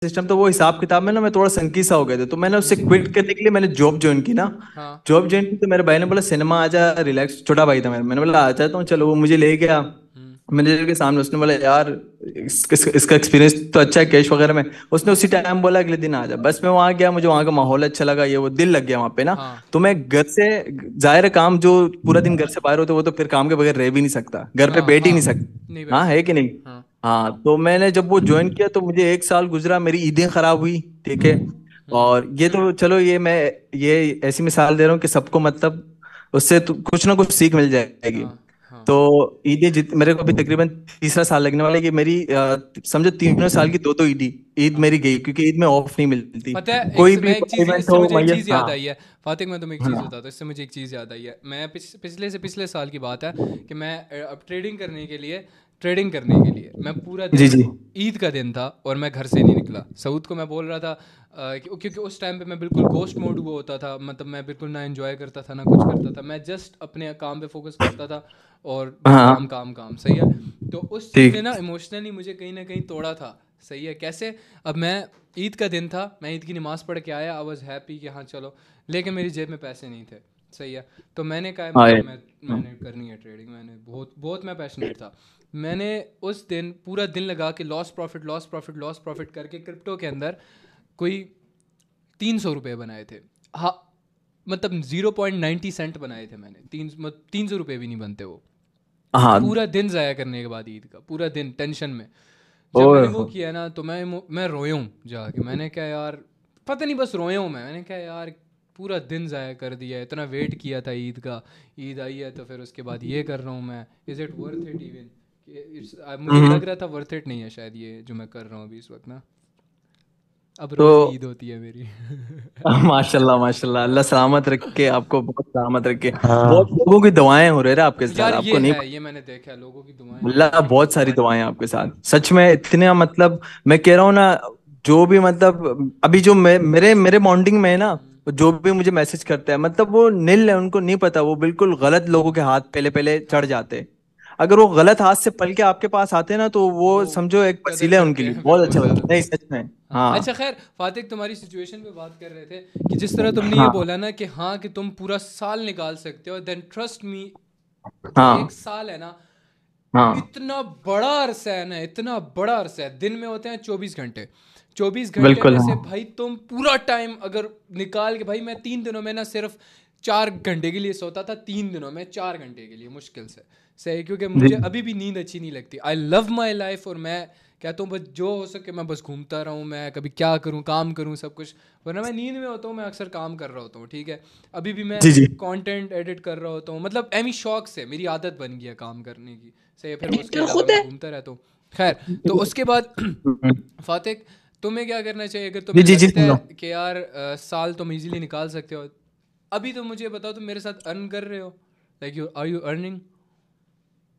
System, तो वो हिसाब किताब में ना मैं थोड़ा संकी सा हो गया था, तो मैंने उससे जी। क्विट करने के लिए मैंने जॉब ज्वाइन की ना। हाँ। जॉब ज्वाइन की तो मेरे भाई ने बोला सिनेमा आजा रिलैक्स, छोटा भाई था मेरा, मैंने बोला आ जाता हूँ चलो, वो मुझे ले गया हम्म। मैनेजर के सामने। उसने बोला यार इसका एक्सपीरियंस तो अच्छा है कैश वगैरह में। उसने उसी टाइम बोला अगले दिन आ जा। बस मैं वहां गया, मुझे वहां का माहौल अच्छा लगा, ये वो दिल लग गया वहां पे ना। हाँ। तो मैं घर से, जाहिर है काम जो पूरा दिन घर से बाहर होते वो तो फिर काम के बगैर रह भी नहीं सकता, घर पे हाँ। बैठ ही हाँ, नहीं नहीं सकता, बैठ हाँ है कि सकते। नहीं। हाँ। हाँ तो मैंने जब वो ज्वाइन किया तो मुझे एक साल गुजरा, मेरी ईदें खराब हुई, ठीक है। हम्म। और ये तो चलो, ये मैं ये ऐसी मिसाल दे रहा हूँ कि सबको मतलब उससे तो कुछ ना कुछ सीख मिल जाएगी। हाँ। हाँ। तो ईदें जित मेरे को अभी तकरीबन तीसरा साल लगने वाला है कि मेरी समझो तीनों साल की दो ईदी ईद हाँ। मेरी गई, क्योंकि ईद में ऑफ नहीं मिलती। पता है, कोई भी मैं एक चीज़, इवेंट इससे हो मुझे एक मैया, चीज़ हाँ याद आई है। फातिक, मैं तुम्हें एक चीज़ हाँ बताता हूँ, इससे मुझे एक चीज़ याद आई है। मैं पिछले से पिछले साल की बात है कि मैं अब ट्रेडिंग करने के लिए मैं पूरा जी दिन, जी ईद का दिन था और मैं घर से नहीं निकला। सऊद को मैं बोल रहा था क्योंकि उस टाइम पे मैं बिल्कुल गोस्ट मोड हुआ होता था, मतलब मैं बिल्कुल ना एंजॉय करता था ना कुछ करता था, मैं जस्ट अपने काम पे फोकस करता था और बस काम हाँ काम काम, सही है। तो उस चीज़ ने ठीक। ना इमोशनली मुझे कहीं ना कहीं तोड़ा था, सही है। कैसे? अब मैं, ईद का दिन था, मैं ईद की नमाज़ पढ़ के आया, आई वाज हैप्पी कि हाँ चलो, लेकिन मेरी जेब में पैसे नहीं थे, सही है। तो मैंने कहा हाँ मैंने करनी है ट्रेडिंग। मैंने बहुत बहुत मैं पैशनेट था। मैंने उस दिन पूरा दिन लगा के loss profit loss profit loss profit करके क्रिप्टो के अंदर कोई 300 रुपये बनाए थे। हाँ, मतलब 0.90 सेंट बनाए थे मैंने। 300 रुपये भी नहीं बनते वो, हाँ। पूरा दिन ज़ाया करने के बाद, ईद का पूरा दिन टेंशन में। जब ओए मैंने वो हो। किया ना तो मैं रोया हूँ जाके। मैंने कहा यार, पता नहीं, बस रोया हूँ मैंने कहा यार, पूरा दिन ज़ाया कर दिया, इतना वेट किया था ईद का। ईद आई है तो फिर उसके बाद ये कर रहा हूँ मैं। Is it worth it even? मुझे हम्म। लग रहा था वर्थ इट नहीं है शायद ये जो मैं कर रहा हूँ अभी इस वक्त ना। अब तो रोज़ ही ईद होती है मेरी। माशाल्लाह माशाल्लाह, अल्लाह सलामत रखे आपको, बहुत सलामत रखे। बहुत हाँ। लोगों की दुआएं हो रहे हैं आपके साथ, यार ये आपको नहीं है, पता। ये मैंने देखा है, लोगों की दुआएं हैं अल्लाह बहुत। बहुत सारी दुआएं हैं आपके साथ, सच में इतने मतलब, मैं कह रहा हूँ ना, जो भी मतलब अभी जो मेरे मेरे मॉन्डिंग में है ना, जो भी मुझे मैसेज करता है मतलब वो नील है, उनको नहीं पता, वो बिल्कुल गलत लोगों के हाथ पहले पहले चढ़ हाँ, जाते हैं। अगर वो गलत हाथ से पल के आपके पास आते ना, तो वो वो समझो एक कदर वसीला है उनके करते लिए, हैं फिर बहुत बहुत अच्छा ज़्यादा। नहीं सच में। हाँ, हाँ अच्छा खैर, फातिक तुम्हारी सिचुएशन पे बात कर रहे थे कि जिस तरह तुमने ये हाँ बोला ना कि हाँ कि तुम पूरा साल निकाल सकते हो, देन ट्रस्ट मी, जो एक हाँ साल है ना, हाँ इतना बड़ा अरसा है ना, इतना बड़ा अरसा है। दिन में होते हैं 24 घंटे, 24 घंटे बिल्कुल में से हाँ भाई तुम पूरा टाइम अगर निकाल के, भाई मैं 3 दिनों में ना सिर्फ 4 घंटे के लिए सोता था, 3 दिनों में 4 घंटे के लिए मुश्किल से, सही। क्योंकि जी मुझे अभी भी नींद अच्छी नहीं लगती। आई लव माई लाइफ, और मैं कहता हूँ बस जो हो सके मैं बस घूमता रहूँ, मैं कभी क्या करूँ, काम करूँ, सब कुछ। वरना मैं नींद में होता हूँ, मैं अक्सर काम कर रहा होता हूँ, ठीक है। अभी भी मैं जी जी। कंटेंट एडिट कर रहा होता हूँ, मतलब एमी शौक से, मेरी आदत बन गई है काम करने की, सही है। फिर उसके तो अलावा खुद मैं है। घूमता रहता हूँ। खैर, तो उसके बाद फातिक, तुम्हें क्या करना चाहिए अगर जी तुम्हें जी जी लगता सुन लो। है कि यार साल तुम इजीली निकाल सकते हो? अभी तो मुझे बताओ, तुम मेरे साथ अर्न कर रहे हो? Like you are you earning?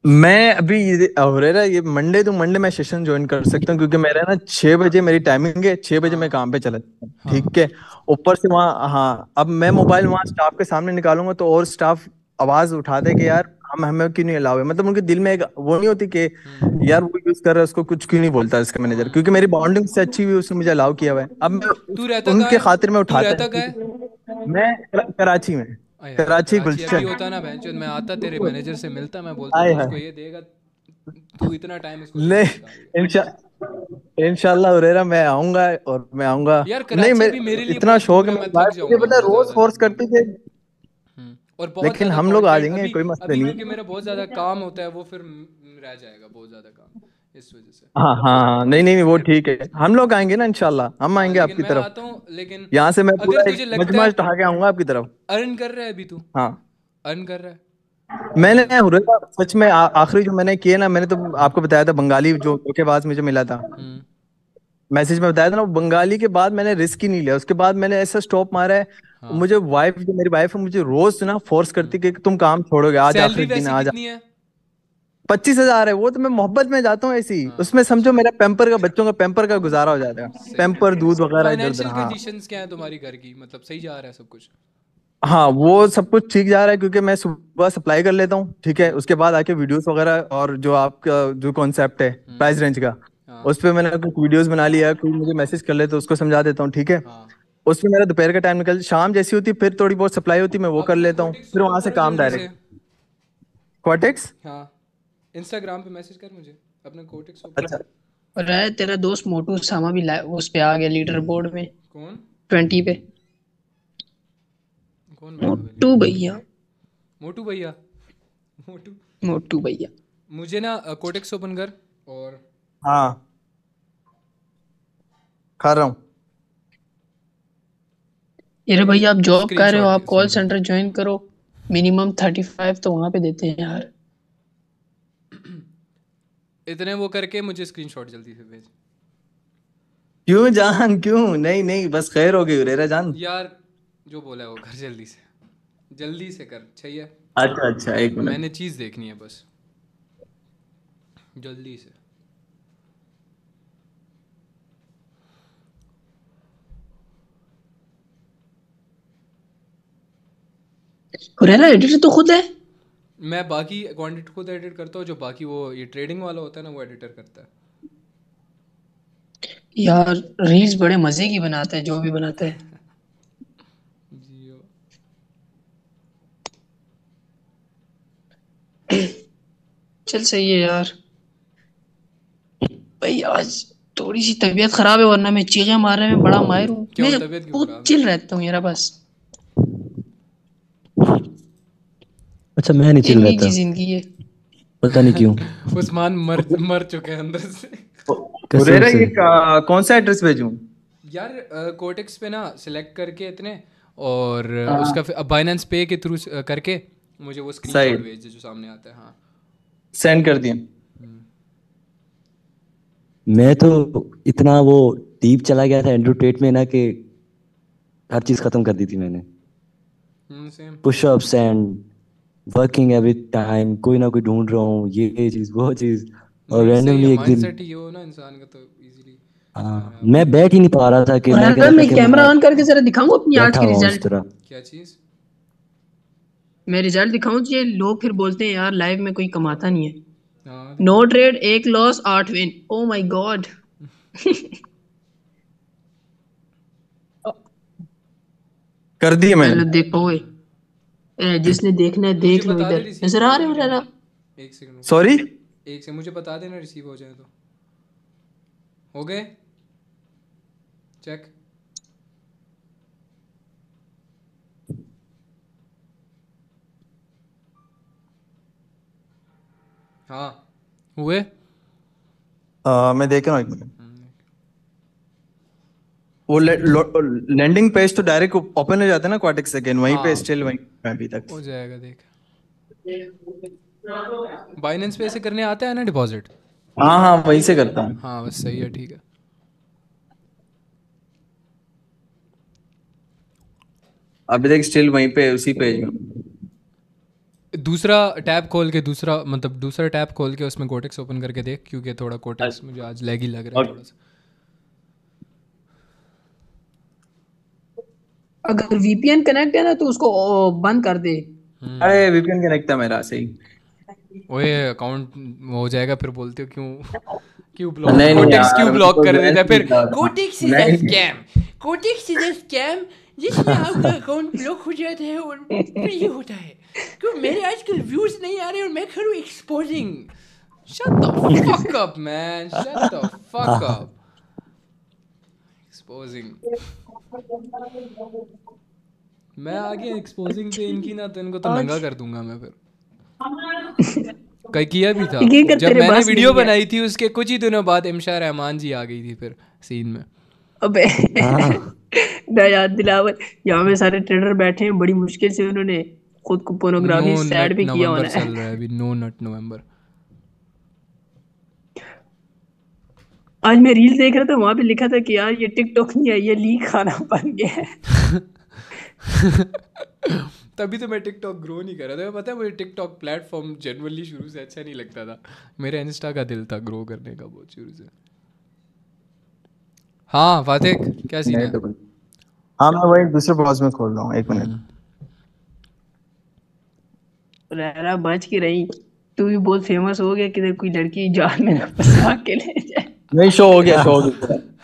मैं अभी हो रहा है ये मंडे टू मंडे मैं सेशन ज्वाइन कर सकता हूँ, क्योंकि मेरा ना 6 बजे मेरी टाइमिंग है, 6 बजे मैं हाँ। काम पे चला जाता हूँ, हाँ। ठीक है। ऊपर से वहाँ, हाँ अब मैं मोबाइल वहाँ स्टाफ के सामने निकालूंगा तो और स्टाफ आवाज उठाते कि यार हम हमें क्यों नहीं अलाउ है, मतलब उनके दिल में एक वो नहीं होती कि हम्म। यार वो यूज कर रहा है उसको कुछ क्यों नहीं बोलता इसका मैनेजर, क्योंकि मेरी बॉन्डिंग से अच्छी हुई, उसने मुझे अलाउ किया हुआ है, अब मैं तू रहता कहाँ उनके है? खातिर में तू उठाता रहता कहाँ है? है। मैं कराची में, आय हाय, कराची कराची अभी गुलशन। होता ना बहन, मैं आता तेरे मैनेजर से मिलता, मैं बोलता आए तू इसको हाय। ये देगा, तू इतना टाइम इसको ले, देके निकाल ले। इंशा इंशाल्लाह हुरैरा मैं आऊंगा, और मैं आऊंगा। यार नहीं कराची मैं, अभी मेरे लिए इतना बहुत शौक दूर है, है, मेरी मैं थक वाइफ मुझे जाऊंगा पता है बहुत रोज ज़्यादा। फोर्स करती थी। और बहुत लेकिन ज़्यादा हम लोग आ कंटेंट जाएंगे, अभी, कोई मसला अभी नहीं क्योंकि है। मेरा बहुत ज़्यादा काम होता है, वो फिर रह जाएगा बहुत ज़्यादा काम, इस वजह से। हाँ हाँ हाँ, नहीं नहीं नहीं, वो ठीक है, हम लोग आएंगे ना इंशाल्लाह, हम हाँ, आएंगे लेकिन आपकी मैं तरफ। आता हूँ, लेकिन यहाँ से मैं अगर पूरा तुझे एक लगता मजमा है, उठा के आऊंगा आपकी तरफ। अर्न कर रहा है अभी तू, हाँ अर्न कर रहा है, मैंने चलो। हुरैरा सच में आखिरी जो मैंने किए ना, मैंने तो आपको बताया था बंगाली जो धोखेबाज मुझे मिला था, हम्म। मैसेज में बताया था ना, वो बंगाली के बाद मैंने रिस्क ही नहीं लिया, उसके बाद मैंने ऐसा स्टॉप मारा है। हाँ। मुझे वाइफ, जो मेरी वाइफ है, मुझे रोज ना फोर्स करती कि तुम काम छोड़ोगे, आज सैलरी आखिरी दिन वैसे आज। कितनी है? 25,000 है वो, तो मैं मोहब्बत में जाता हूँ ऐसी, हाँ, उसमें समझो अच्छा। मेरा पेम्पर का, बच्चों का पेम्पर का गुजारा हो जाता है। सही है। पेम्पर दूध वगैरह इधर उधर, फाइनेंशियल हाँ। कंडीशंस क्या है तुम्हारी घर की, मतलब सही जा रहा है सब कुछ? हाँ वो सब कुछ ठीक जा रहा है, क्योंकि मैं सुबह सप्लाई कर लेता हूँ, ठीक है, हम्म। उसके बाद आके वीडियोस वगैरह और जो आपका जो कॉन्सेप्ट है हम्म। प्राइस रेंज का, हाँ उस पे मैंने कुछ वीडियोस बना लिया, कोई मुझे मैसेज कर ले तो उसको समझा देता हूँ, ठीक है। हाँ। उस पे मेरा दोपहर का टाइम निकल, शाम जैसी होती फिर थोड़ी बहुत सप्लाई होती, मैं वो कर अपना लेता हूँ, कोटिक्स फिर ओपन वहां से कर काम जल्दी से। डायरेक्ट। क्वाटेक्स। हाँ, इंस्टाग्राम पे मैसेज कर मुझे, अपना कोटिक्स ओपन अच्छा। कर। और है तेरा दोस्त मोटू सामा भी उस पे आ गया लीडर बोर्ड में, कौन? 20 पे। कौन बैठा हुआ है मोटू लीडर बोर्ड भैया। पे? मोटू भैया। मोटू। मोटू भैया। मुझे ना कोटेक्स ओपन कर। और हाँ, खा रहा हूँ। अरे भैया आप जॉब कर रहे हो, स्क्रीनशॉट आप कॉल सेंड कर। सेंटर ज्वाइन करो। मिनिमम 35 तो वहां पे देते हैं यार। इतने वो करके मुझे स्क्रीनशॉट जल्दी से भेज। क्यों जान, क्यों? नहीं नहीं, बस खैर हो गई हुरैरा जान। यार जो बोला है वो कर जल्दी से, जल्दी से कर, चाहिए। अच्छा अच्छा, एक मिनट। मैंने चीज़ देखनी है बस, जल्दी से। हुरैरा एडिटर तो खुद है। मैं बाकी क्वांटिटी खुद एडिट करता हूँ, जो बाकी वो ये ट्रेडिंग वाला होता है ना वो एडिटर करता है। यार रील्स बड़े मजे की बनाते हैं जो भी बनाते हैं। जियो। चल सही है यार। भाई आज थोड़ी सी तबीयत खराब है, वरना मैं चीखें मारने में बड़ा माहिर हूँ क्यों मैं। तबीयत क्यों बहुत खराब है? चिल रहता हूँ यार बस। अच्छा, मैं नहीं चिल इन्हीं रहता, की जिंदगी है। पता नहीं क्यों। उस्मान मर मर चुके हैं अंदर से। कसम हुरैरा से। ये कौन सा एड्रेस भेजूं? यार कोटेक्स पे ना सिलेक्ट करके इतने, और हाँ, उसका फिर बाइनेंस पे के थ्रू करके मुझे वो सही, स्क्रीनशॉट भेज दे जो सामने आता है। हाँ। सेंड कर दिया। मैं तो इतना वो डीप चला गया था एंड्रू टेट में ना कि हर चीज खत्म कर दी थी मैंने। Same. Pushups and working every time, कोई ना कोई ढूंढ रहा हूँ, ये चीज वो चीज। और नहीं सही है, रैंडमली एक दिन, माइंडसेट ही हो ना इंसान का तो इजीली हाँ, कामयाब हो मैं जाता बैठ ही नहीं पा रहा था कि और मैं कह यार रहा था मैं कि कैमरा मैं ऑन करके जरा दिखाऊंगा अपनी आज बैठा की हुआ हूँ इस रिजल्ट। तरह। है। क्या चीज़? मैं रिजल्ट दिखाऊं तो ये लोग फिर बोलते हैं यार लाइव में कोई कमाता नहीं है। हाँ नो दिखा। Trade, 1 loss 8 win. Oh my God. कर दिए मैंने। चलो देखो ओए। जिसने देखना है मुझे देख लो, बता दे इधर रिसीव नजर हो आ रहे जाए हो कि मेरा। नहीं। एक सेकंड रुक। सॉरी। एक से मुझे बता देना रिसीव हो जाए तो। हो गए चेक। हाँ हुए। मैं देख रहा हूँ, एक मिनट। वो लैंडिंग पेज तो डायरेक्ट ओपन हो जाता है ना क्वाटेक्स सेकेंड, वहीं पे हाँ स्टिल वहीं पे अभी तक। हो जाएगा देख। बाइनेंस पे ऐसे करने आता है ना डिपॉजिट। हाँ हाँ, वहीं से करता हूँ। हाँ बस सही है, ठीक है। अभी तक स्टिल वहीं पे उसी पेज में। दूसरा टैब खोल के, दूसरा मतलब दूसरा टैब खोल के उसमें कोटेक्स ओपन करके देख, क्योंकि थोड़ा कोटेक्स मुझे आज लैगी लग रहा है और थोड़ा सा। अगर वीपीएन कनेक्ट है ना तो उसको बंद कर दे। अरे वीपीएन कनेक्ट था मेरा, सही। ओए अकाउंट हो जाएगा फिर बोलते हो क्यों, क्यों ब्लॉक, नहीं नहीं कोटेक्स क्यों यार, ब्लॉक बिकॉज कर देता है ऐसे फिर। नहीं था। कोटेक्स इज अ नहीं। Scam, Kotex is a scam जिसमें आपका अकाउंट ब्लॉक हो जाता है और फिर ये होता है क्यों मेरे आजकल व्यूज नहीं आ रहे और मैं करूँ exposing. Shut the fuck up man, shut the fuck up. Exposing. मैं आगे एक्सपोजिंग पे इनकी ना, तो इनको तो नंगा आज कर दूंगा मैं फिर। कई किया भी था। ये कर जब तेरे मैंने बस वीडियो नहीं है। बनाई थी उसके कुछ ही दिनों बाद इमशा रहमान जी आ गई थी फिर सीन में। अबे हाँ, ना याद दिलावर। यहाँ पे सारे ट्रेडर बैठे हैं, बड़ी मुश्किल से उन्होंने खुद को नो पोर्नोग्राफी साइड नट भी किया नवंबर होना चल है। रहा है अभी, नो नट नवंबर। आज मैं रील देख रहा था, वहां पे लिखा था कि यार ये टिकटॉक नहीं है, ये लीक खाना बन गया है। तभी तो मैं टिकटॉक ग्रो नहीं कर रहा था। पता है मुझे टिकटॉक प्लेटफॉर्म जनरली शुरू से अच्छा नहीं लगता था। मेरा इंस्टा का दिल था ग्रो करने का बहुत शुरू से। हाँ फातिक, क्या सीन नहीं है? तो कुछ। हाँ, मैं वही दूसरे ब्राउज़र में खोल रहा हूँ, एक मिनट। रहरा बच के रही। तू भी बहुत फेमस हो गया, किधर कोई लड़की जाल में ना फंसा के ले जाए। नहीं, शो हो गया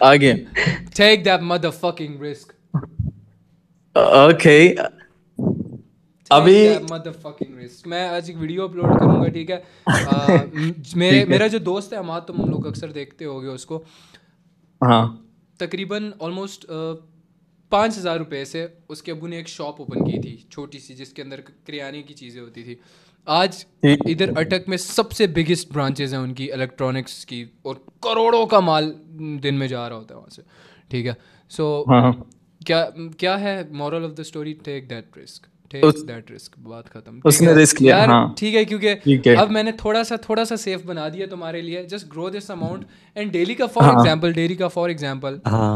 आगे। Take that motherfucking risk. Okay, Take अभी that motherfucking risk. मैं आज एक वीडियो अपलोड करूंगा, ठीक है? मेरा जो दोस्त है अमाद, तुम लोग अक्सर देखते होगे उसको, हाँ तकरीबन ऑलमोस्ट 5,000 रुपये से उसके अबू ने एक शॉप ओपन की थी छोटी सी, जिसके अंदर किराने की चीज़ें होती थी। आज ठीक। इधर अटक में सबसे बिगेस्ट ब्रांचेज हैं उनकी इलेक्ट्रॉनिक्स की, और करोड़ों का माल दिन में जा रहा होता है वहाँ से, ठीक है? सो हाँ क्या क्या है moral of the story? Take that risk, take that risk, बात खत्म, ठीक उसने है रिस्क लिया, यार? हाँ ठीक है, क्योंकि ठीक है। अब मैंने थोड़ा सा सेफ बना दिया तुम्हारे लिए। Just grow this amount and daily का फॉर एग्जांपल हाँ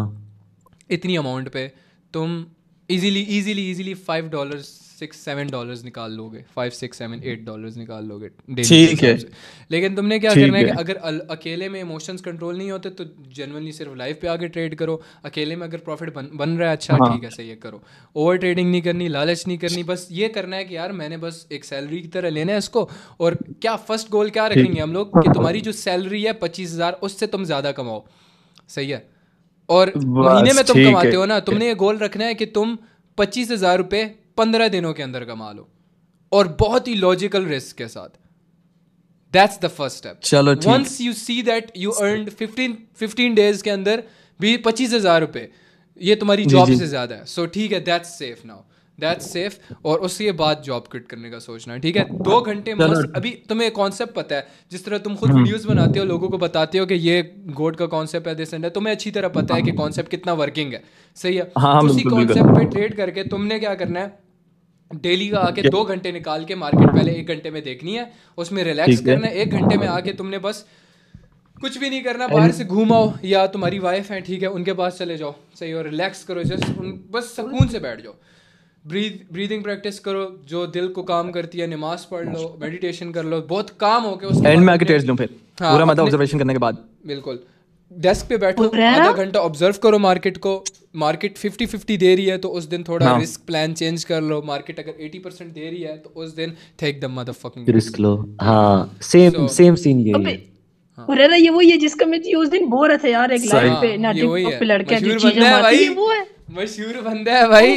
इतनी अमाउंट पे तुम इजीली $5 $6 $7 निकाल लोगे, $5 $6 $7 $8 निकाल लोगे डेली के ठीक है, हिसाब से। लेकिन तुमने क्या ठीक करना है कि है। अगर अकेले में इमोशंस कंट्रोल नहीं होते तो जनरली सिर्फ लाइफ पे आके ट्रेड करो। अकेले में अगर प्रॉफिट बन रहा है, अच्छा हाँ ठीक है, सही है, करो। ओवर ट्रेडिंग नहीं करनी, लालच नहीं करनी, बस ये करना है कि यार मैंने बस एक सैलरी की तरह लेना है इसको। और क्या फर्स्ट गोल क्या ठीक। रखेंगे हम लोग कि तुम्हारी जो सैलरी है 25,000, उससे तुम ज़्यादा कमाओ, सही है? और महीने बस में तुम ठीक है। कमाते हो ना, तुमने ये गोल रखना है कि तुम 25,000 रुपये 15 दिनों के अंदर कमा लो, और बहुत ही लॉजिकल रिस्क के साथ। That's the first step. चलो ठीक। Once you see that you earn 15 days के अंदर भी 25,000 रुपये, ये तुम्हारी जी जॉब जी से ज़्यादा है, सो ठीक है, that's safe now, that's safe. और उसके बाद जॉब क्विट करने का सोचना है, ठीक है? 2 घंटे चलो मस्त। अभी तुम्हें कॉन्सेप्ट पता है, जिस तरह तुम खुद वीडियोस बनाते हो, लोगों को बताते हो कि ये गोड का कॉन्सेप्ट है, दिस एंड दैट, तुम्हें अच्छी तरह पता है कि कॉन्सेप्ट कितना वर्किंग है, सही है? हाँ हाँ, उसी बिल्कुल कॉन्सेप्ट बिल्कुल। पे ट्रेड करके तुमने क्या करना है, डेली का आके क्या? 2 घंटे निकाल के मार्केट पहले 1 घंटे में देखनी है, उसमें रिलैक्स ठीक है। करना है। 1 घंटे में आके तुमने बस कुछ भी नहीं करना, बाहर से घूमाओ, या तुम्हारी वाइफ है, ठीक है, उनके पास चले जाओ, सही, और रिलैक्स करो, जस्ट बस सुकून से बैठ जाओ, ब्रीदिंग प्रैक्टिस करो, जो दिल को काम करती है, नमाज पढ़ लो, मेडिटेशन कर लो, बहुत काम हो के उसके एंड बाद में आके अपने, टेस्ट दूं फिर हाँ, पूरा, मतलब अपने, ऑब्जर्वेशन करने के बाद। बिल्कुल, डेस्क पे बैठो, हुरैरा? आधा घंटा ऑब्जर्व करो मार्केट को। मार्केट 50-50 दे रही है तो उस दिन थोड़ा हाँ रिस्क प्लान चेंज कर लो। मार्केट अगर 80% दे रही है तो उस दिन take the motherfucking risk risk. लो। हाँ सेम सो सेम सीन यही अबे है। हुरैरा ये वही है जिसका मैं उस दिन बोल रहा था यार, एक लाइव सही। पे ना हाँ, ये वही टिकटॉक है, पे लड़कियां जो मशहूर चीजें बंदा है मारती है, भाई, वो है। मशहूर बंदा है वो भाई।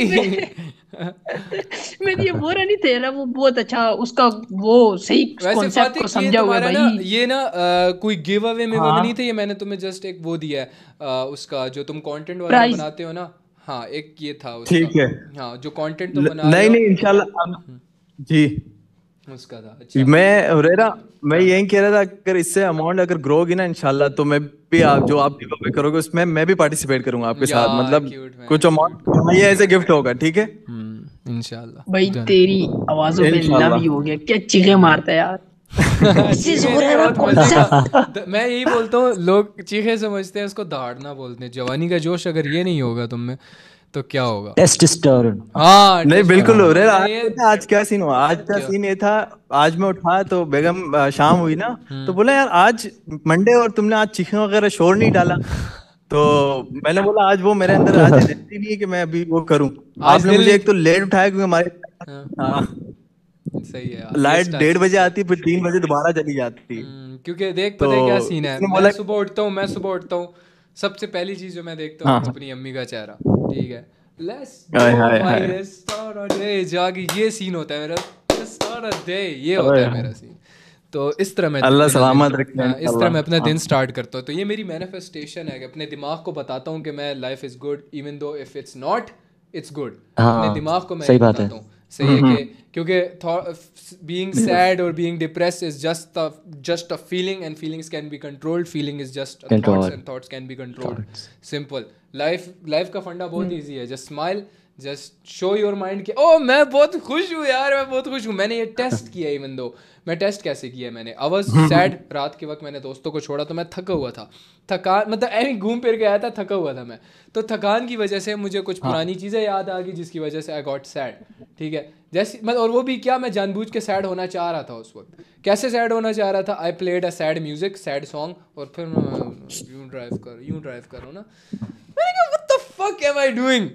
मैंने ये बोला नहीं था यार, वो बहुत अच्छा उसका वो सही वैसे कॉन्सेप्ट को फातिक, ये समझा हुआ है तुम्हारा ना, भाई। ये ना कोई गिव अवे में वो नहीं हाँ थे, ये मैंने तुम्हें जस्ट एक वो दिया है, उसका जो तुम कंटेंट वगैरह प्राइस बनाते हो ना, हाँ, एक ये था उसका। ठीक है। हाँ, जो कंटेंट तुम बना रहे नहीं हो, नहीं, इंशाल्लाह जी। उसका था। अच्छा, मैं हुरैरा, मैं हाँ, यही कह रहा था, अगर इससे अमाउंट अगर ग्रो होगी ना इंशाल्लाह, तो मैं भी, आप जो आप गिव अवे करोगे उसमें मैं भी पार्टिसिपेट करूंगा आपके साथ, यार मतलब क्यूट कुछ मैन, क्यूट। अमाउंट ये ऐसे गिफ्ट होगा, ठीक है? इंशाल्लाह भाई, डन। तेरी आवाजों पे लव इंशाल्लाह। ही हो गया, क्या चीखे मारता है यार। दिस इज चीखे नहीं, हुरैरा बहुत मजे का। कॉन्सेप्ट। मैं यही बोलता हूँ, लोग चीखे समझते हैं, उसको दहाड़ना बोलते हैं। जवानी का जोश अगर ये नहीं होगा तुम में तो क्या होगा? टेस्टोस्टेरोन। हाँ, नहीं बिल्कुल टेस्टोस्टेरोन। हुरैरा, मैं आज ये पता है आज क्या सीन हुआ? आज का क्या? सीन ये था, आज मैं उठा तो बेगम शाम हुई ना, तो हम्म। बोला यार आज मंडे और तुमने आज चिकन वगैरह शोर नहीं डाला। तो मैंने बोला आज वो मेरे अंदर आज एनर्जी नहीं है कि मैं अभी वो करूं। आज आपने दिल मुझे नहीं। एक तो लेट उठाया क्योंकि हमारे, हाँ, हाँ, सही है, लाइट गेस्ट आ 1:30 बजे सकते हैं। आती, फिर 3 बजे दोबारा चली जाती। क्योंकि देख, तो पता है क्या सीन है, उसने मैं बोला सुबह उठता हूँ, सबसे पहली चीज जो मैं देखता हूँ हाँ, अपनी अम्मी का चेहरा, ठीक है? लेट्स हाय गो हाय भाई, हाय, लेट्स स्टार्ट अ डे, जाके ये सीन होता है मेरा, लेट्स स्टार्ट अ डे, ये होता ओए, है मेरा सीन। तो इस तरह मैं अल्लाह अपना दिन, सलामत रखे हाँ, इस तरह मैं अपना इंशाल्लाह। दिन हाँ स्टार्ट करता हूँ। तो ये मेरी मैनिफेस्टेशन है कि अपने दिमाग को बताता हूँ कि मैं, life is good even though if it's not, it's good. अपने हाँ दिमाग को मैं सही ये बात है। बताता हूँ, सही है कि, क्योंकि बीइंग बिल्कुल। सैड और being depressed is just a feeling, and feelings can be controlled, feeling is just a thoughts, control and thoughts can be controlled. Thoughts. Simple. Life का फंडा बहुत ईजी है, just smile, just show your mind कि ओ मैं बहुत खुश हूँ यार, मैं बहुत खुश हूँ। मैंने ये टेस्ट किया, इवन दो मैं टेस्ट कैसे किया मैंने, आई वाज सैड, रात के वक्त मैंने दोस्तों को छोड़ा तो मैं थका हुआ था, थकान मतलब ऐसे घूम फिर के आया था, थका हुआ था मैं, तो थकान की वजह से मुझे कुछ पुरानी चीज़ें याद आ गई, जिसकी वजह से आई गॉट सैड, ठीक है? जैसे मतलब, और वो भी क्या, मैं जानबूझ के सैड होना चाह रहा था उस वक्त। कैसे सैड होना चाह रहा था? I played a sad music, sad song, और फिर यूं ड्राइव करो ना, मैंने कहा what the fuck am I doing,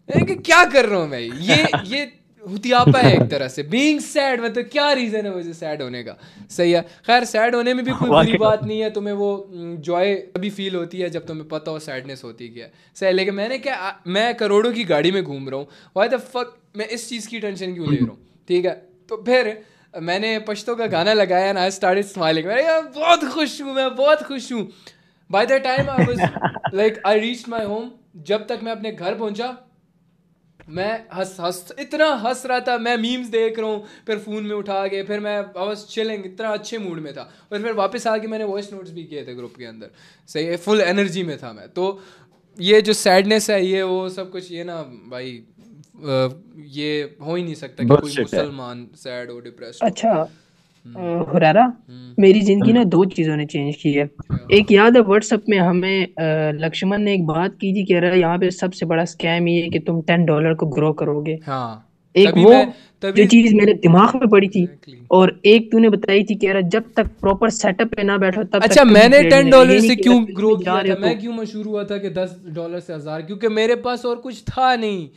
कि क्या कर रहा हूँ मैं? ये हुतियापा है एक तरह से, बीइंग सैड, मतलब क्या रीज़न है मुझे सैड होने का। सही है, खैर सैड होने में भी कोई बुरी बात नहीं है, तुम्हें वो जॉय तभी फील होती है जब तुम्हें पता हो सैडनेस होती क्या है। सही, लेकिन मैं करोड़ों की गाड़ी में घूम रहा हूँ, व्हाई द फक मैं इस चीज़ की टेंशन क्यों ले रहा हूँ, ठीक है। तो फिर मैंने पश्तो का गाना लगाया एंड आई स्टार्टेड स्माइलिंग, मैं यार बहुत खुश हूँ, मैं बहुत खुश हूँ। By the time I was like I reached my home, जब तक मैं अपने घर पहुंचा मैं हंस इतना हंस रहा था, मैं मीम्स देख रहा हूँ, फिर फ़ोन में उठा के फिर मैं आई वाज चिलिंग, इतना अच्छे मूड में था। और फिर वापस आके मैंने वॉइस नोट्स भी किए थे ग्रुप के अंदर। सही है, फुल एनर्जी में था मैं। तो ये जो सैडनेस है, ये वो सब कुछ, ये ना भाई ये हो ही नहीं सकता कि कोई मुसलमान सैड हो, डिप्रेस्ड हो। अच्छा हुरैरा, मेरी जिंदगी ना दो चीजों ने चेंज की है। एक याद है व्हाट्सएप में हमें लक्ष्मण ने एक बात की थी, कह रहा है यहाँ पे सबसे बड़ा स्कैम ये है कि तुम $10 को ग्रो करोगे। हाँ, एक तभी वो मैं जो तभी चीज मेरे दिमाग में पड़ी थी, Exactly. और एक तूने बताई थी, कह रहा जब तक प्रॉपर सेटअप पे ना बैठो तब अच्छा, तक कभी मैंने ट्रेड नहीं। $10 ये नहीं से कि क्यों अगर ग्रो इसमें जा किया रहे था, हो मैं तो क्यों मशहूर हुआ था कि $10 से 1000, क्योंकि मेरे पास और कुछ था नहीं,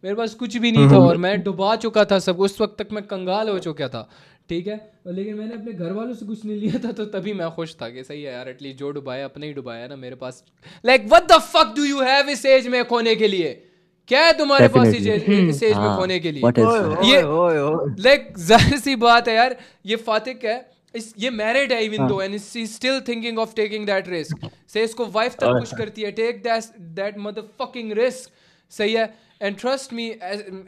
मेरे पास कुछ भी नहीं था और मैं डुबा चुका था सब। उस वक्त तक मैं कंगाल हो चुका था, ठीक है। लेकिन मैंने अपने घर वालों से कुछ नहीं लिया था, तो तभी मैं खुश था कि सही है यार, एटलीस्ट जो डुबाया अपने ही डुबाया ना। मेरे पास like what the fuck do you have इस एज में खोने के लिए, क्या है तुम्हारे पास इस एज में खोने के लिए? व्हाट इज ये लाइक जाहिर सी बात है यार, ये फातिक है, ये मैरिड है even though, and she still thinking of taking that risk. से इसको वाइफ तक पुश करती है, टेक दैट मदरफकिंग रिस्क। सही है, एंड ट्रस्ट मी,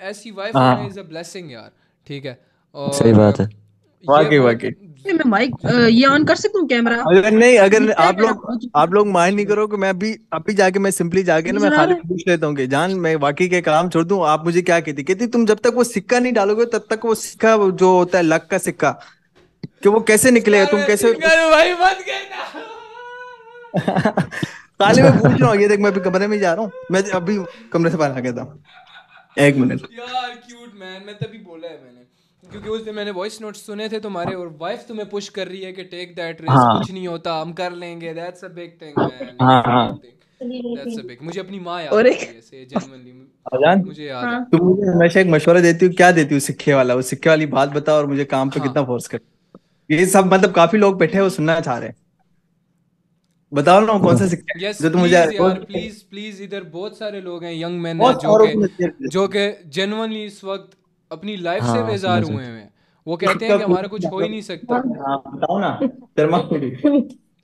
ऐसी वाइफ होना इज अ ब्लेसिंग यार, ठीक है। सही और बात है। ये वाकई बहुत वाकई। मैं माइक ये ऑन कर सकता हूँ कैमरा? अगर नहीं, अगर दिखता है आप मेरा लोग आप लोग माइंड नहीं करो कि मैं अभी अभी जाके, मैं सिंपली जाके ना, मैं नजर आ खाली रहा है? पूछ लेता हूँ कि जान, मैं वाकई के काम छोड़ दूं, आप मुझे क्या कहती तुम जब तक वो सिक्का नहीं डालोगे तब तक वो सिक्का जो होता है लक का सिक्का, कि वो कैसे निकलेगा, यार तुम मैं कैसे सिंगल हूँ भाई, मत कहना। खाली मैं पूछ रहा हूँ, ये देख मैं अभी कमरे में ही जा रहा हूँ, मैं अभी कमरे से बाहर आ गया था, 1 मिनट। यार क्यूट मैन, मैं तभी बोला है मैंने, क्योंकि उस दिन मैंने वॉइस नोट सुने थे तुम्हारे, और वाइफ तुम्हें पुश कर रही है कि टेक दैट रिस्क, हाँ कुछ नहीं होता, हम कर लेंगे, that's a big thing man, हाँ दैट्स अ हाँ। Big thing, that's a big. मुझे अपनी माँ याद और आती एक है, से जेन्युइनली जान, मुझे याद है। हाँ तुम मुझे हमेशा एक मशवरा देती हो, क्या देती हो? सिक्के वाला, वो सिक्के वाली बात बताओ, और मुझे काम पे हाँ, कितना फोर्स कर। ये सब मतलब काफी लोग बैठे हैं, वो सुनना चाह रहे हैं। बताओ ना, वो कौन सा सिक्का है यस जो तुम मुझे प्लीज यार, रोज। प्लीज प्लीज, इधर बहुत सारे लोग हैं, यंग मैन हैं बहुत सारों को मैं शेयर कर जो देती के जेन्युइनली इस वक्त अपनी लाइफ से हाँ बेजार समझ हुए रहे। हैं। वो कहते हैं हूँ। कि हमारा कुछ हो ही नहीं सकता। हाँ बताओ ना, शर्मा क्यों?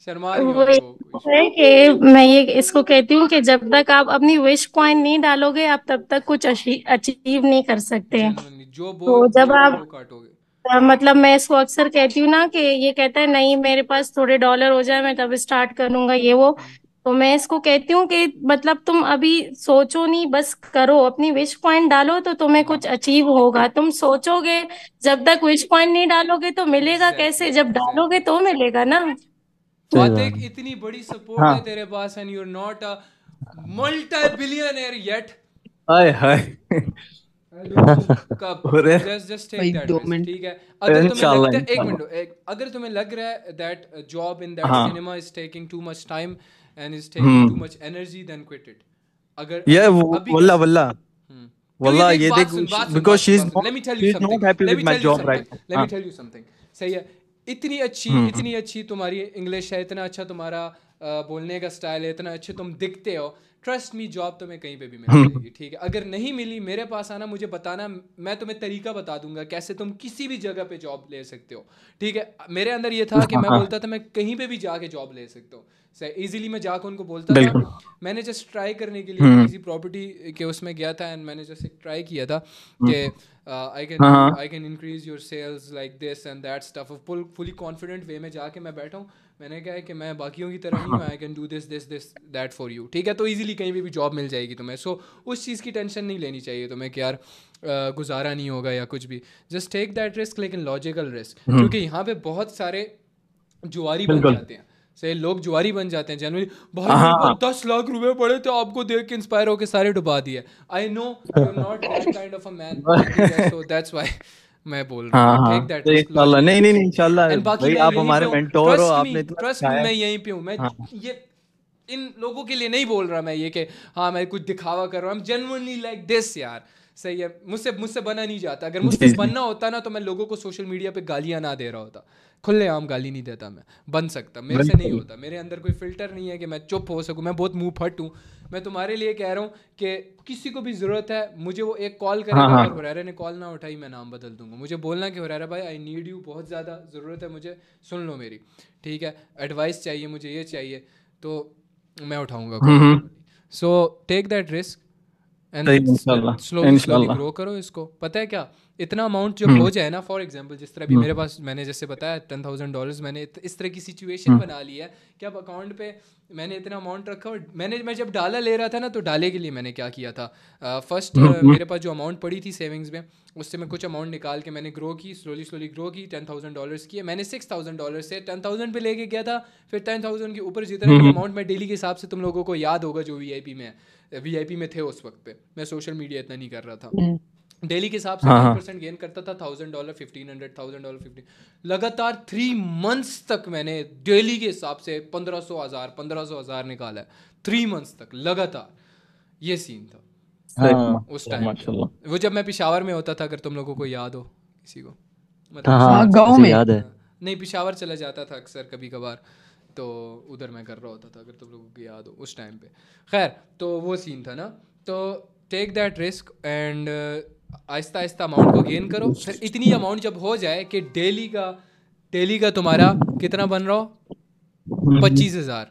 शर्मा रही हो वो अभी वो कुछ। है कि मैं ये इसको कहती हूँ कि जब तक आप अपनी विश पॉइंट नहीं डालोगे, आप तब तक कुछ अचीव नहीं कर सकते। जेन्युइनली जो तो जब बोओगे आप वो काटोगे। मतलब मैं इसको अक्सर कहती हूँ ना कि ये कहता है नहीं मेरे पास थोड़े डॉलर हो जाए मैं तब स्टार्ट करूंगा ये वो। तो मैं इसको कहती हूँ कि मतलब तुम अभी सोचो नहीं, बस करो, अपनी विश पॉइंट डालो तो तुम्हें कुछ अचीव होगा। तुम सोचोगे, जब तक विश पॉइंट नहीं डालोगे तो मिलेगा एग्जैक्टली कैसे? जब डालोगे एग्जैक्टली। तो मिलेगा ना। सही बात फातिक, है। इतनी बड़ी सपोर्ट है हाँ। तेरे पास, and you are not a multi billionaire yet. Hi hi. कब? अरे जस्ट टेक भाई दैट दो रिस्क, मिनट ठीक है। अगर तुम्हें इंशाल्लाह लगता है, एक इंशाल्लाह। मिनट, अगर तुम्हें लग रहा है दैट जॉब इन दैट हाँ। Cinema is taking too much time and is taking too much energy, then quit it. अगर ये अभी अभी कर वल्ला सकते वल्ला हो। क्योंकि वल्ला, देख, ये देख, because she is let not me tell you she is something, not happy let with me my tell you job something, right let me now. Tell you something. सही है, हम्म इतनी अच्छी तुम्हारी इंग्लिश है, इतना अच्छा तुम्हारा बोलने का स्टाइल है, इतना अच्छे तुम दिखते हो, ट्रस्ट मी जॉब तुम्हें कहीं पे भी मिल हम्म जाएगी, ठीक है। अगर नहीं मिली, मेरे पास आना, मुझे बताना, मैं तुम्हें तरीका बता दूंगा कैसे तुम किसी भी जगह पे जॉब ले सकते हो, ठीक है। मेरे अंदर ये था कि हाँ मैं हाँ बोलता था मैं कहीं पे भी जाके जॉब ले सकता हूँ, सही इजीली मैं जाकर उनको बोलता था। बिल्कुल। मैंने जस्ट ट्राई करने के लिए ना हम्म किसी प्रॉपर्टी के उसमें गया था, एंड मैंने जस्ट एक ट्राई किया था हम्म, कि हाँ हाँ I can increase your sales like this and that stuff, fully confident way में जाके मैं बैठा हूँ। मैंने कहा है कि मैं बाकियों की तरह नहीं हूँ, I can do this this this that for you, ठीक है। तो इजीली कहीं भी जॉब मिल जाएगी तुम्हें। सो उस चीज़ की टेंशन नहीं लेनी चाहिए तुम्हें कि यार गुजारा नहीं होगा या कुछ भी। जस्ट टेक दैट रिस्क, लेकिन लॉजिकल रिस्क, क्योंकि यहाँ पे बहुत सारे जुआरी बन बिल्कुल। जाते हैं। से लोग जुआरी बन जाते हैं जनरली, भाई मेरे पास हाँ 10 लाख रुपए पड़े थे, आपको देख के इंस्पायर होकर सारे डुबा दिए। I know you are not that kind of a man, ठीक है। सो दैट्स वाई मैं बोल रहा हाँ हूँ हाँ, टेक दैट तो रिस्क, इंशाल्लाह, लॉजिकल नहीं नहीं नहीं, रिस्क। इंशाल्लाह एंड बाकी भाई, मैं आप यहीं पे हमारे हूँ, मेंटोर हो, आपने इतना ट्रस्ट मी सिखाया है। मैं यहीं पे हूँ, मैं हाँ ये इन लोगों के लिए नहीं बोल रहा मैं ये कि हाँ मैं कुछ दिखावा कर रहा हूँ, जेन्युइनली लाइक दिस यार, सही है। मुझसे बना नहीं जाता, अगर मुझसे जी जी बनना होता ना तो मैं लोगों को सोशल मीडिया पे गालियाँ ना दे रहा होता, खुलेआम गाली नहीं देता मैं, बन सकता, मेरे से नहीं बिल्कुल। होता, मेरे अंदर कोई फिल्टर नहीं है कि मैं चुप हो सकूं, मैं बहुत मुंह फट हूँ। मैं तुम्हारे लिए कह रहा हूँ कि किसी को भी ज़रूरत है, मुझे वो एक कॉल हाँ करेगा, हाँ अगर हुरैरा ने कॉल ना उठाई मैं नाम बदल दूंगा, मुझे बोलना कि हुरैरा भाई आई नीड यू, बहुत ज़्यादा ज़रूरत है मुझे, सुन लो मेरी, ठीक है, एडवाइस चाहिए मुझे, ये चाहिए, तो मैं उठाऊंगा call. Hmm. So take that risk सही, एंड इंशाल्लाह स्लोली स्लोली इंशाल्लाह। ग्रो करो इसको। पता है क्या, इतना अमाउंट जब हम्म हो जाए ना, फॉर एग्जांपल जिस तरह भी हम्म मेरे पास, मैंने जैसे बताया $10,000, मैंने इस तरह की सिचुएशन हम्म बना ली है कि अब अकाउंट पे मैंने इतना अमाउंट रखा, और मैं जब डाला ले रहा था ना, तो डाले के लिए मैंने क्या किया था, फर्स्ट हम्म मेरे पास जो अमाउंट पड़ी थी सेविंग्स में, उससे मैं कुछ अमाउंट निकाल के मैंने ग्रो की, स्लोली स्लोली ग्रो की, $10,000 की है मैंने, $6,000 से 10,000 पे लेके गया था, फिर 10,000 के ऊपर जितना भी हम्म अमाउंट मैं डेली के हिसाब से, तुम लोगों को याद होगा जो वीआईपी में थे उस वक्त पे, मैं सोशल मीडिया इतना नहीं कर रहा था, डेली के हिसाब से हाँ हाँ 10% गेन करता था, $1,000 $1,500 $1,000 15, लगातार 3 मंथ्स तक मैंने डेली के हिसाब से 1,500 निकाला है, 3 मंथ्स तक लगातार, ये सीन था सही, हाँ उस माशाल्लाह टाइम पे। माशाल्लाह। वो जब मैं पिशावर में होता था, अगर तुम लोगों को याद हो किसी को, मतलब हाँ उस हाँ हाँ टाइम पे, गांव मुझे में। याद है। नहीं पिशावर चला जाता था अक्सर कभी कभार, तो उधर मैं कर रहा होता था, अगर तुम लोगों को याद हो उस टाइम पे। खैर, तो वो सीन था ना, तो take that risk and Aahista Aahista amount को गेन करो, फिर इतनी अमाउंट जब हो जाए कि डेली का तुम्हारा कितना बन रहा हो, 25,000,